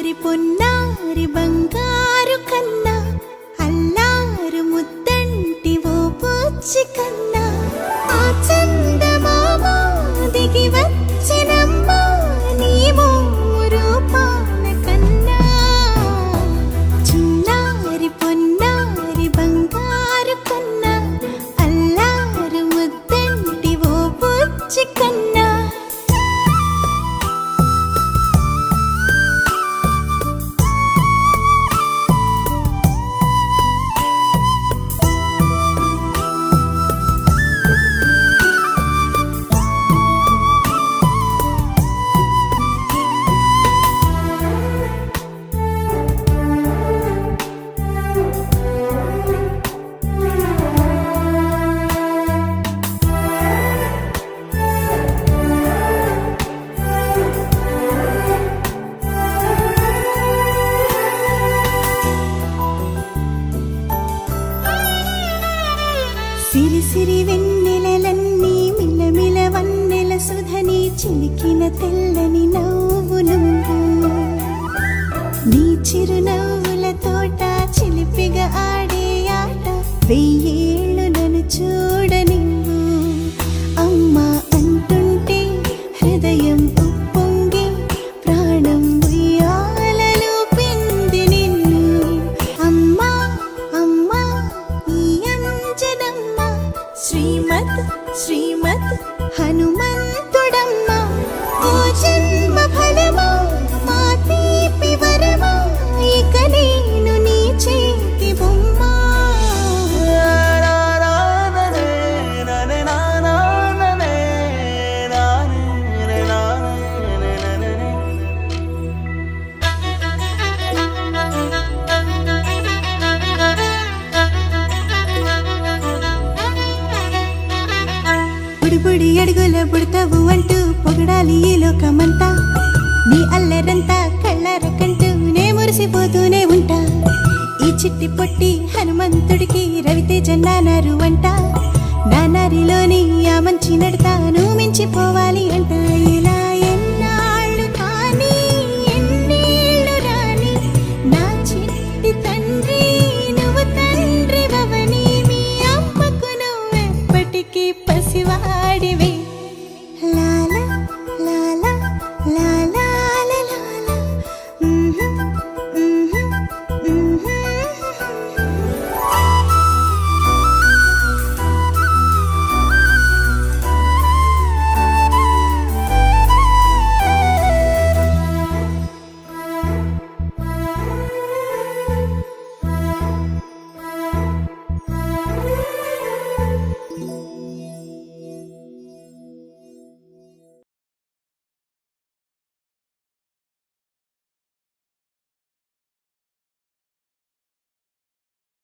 చిన్నారి పొన్నారి బంగారు కన్నా అల్లారు ముద్దంటి ఓ పూచి కన్నా ఆ చందమామ దిగి వచ్చినమ్మా నీ రూపాల కన్నా చిన్నారి పొన్నారి బంగారు కన్నా అల్లారు ముద్దంటి ఓ పూచి కన్నా సిరి సిరి వెన్నెలలన్నీ మిలమిల వన్నెల సుధని చిలికిన తెల్లని నవ్వు నువ్వు నీ చిరునవ్వుల తోట చిలిపిగా ఆడే ఆట వెయ్యేళ్ళు నన్ను చూడనివ్వు అమ్మా అంటుంటే హృదయం ఉప్పొంగి ప్రాణం ఉయ్యాలలో పిండి నిన్ను అమ్మా అమ్మా ఈ అంజనమ్మ శ్రీమత్ శ్రీమత్ హనుమంతుడమ్మా ఓ జన్మ ఫలమా మా తీపి వరమా ఇక నేను నీ చేతి బొమ్మా బుడిబుడి అడుగుల బుడతావు అంటూ పొగడాలి ఈ లోకమంతా నీ అల్లరంతా కళ్ళారకంటూ నే మురిసిపోతూనే ఉంటా ఈ చిట్టి పొట్టి హనుమంతుడికి రవితేజ నానారు అంట నానారిలోని ఆ మంచి నడతా నువ్వు మించిపోవాలి అంట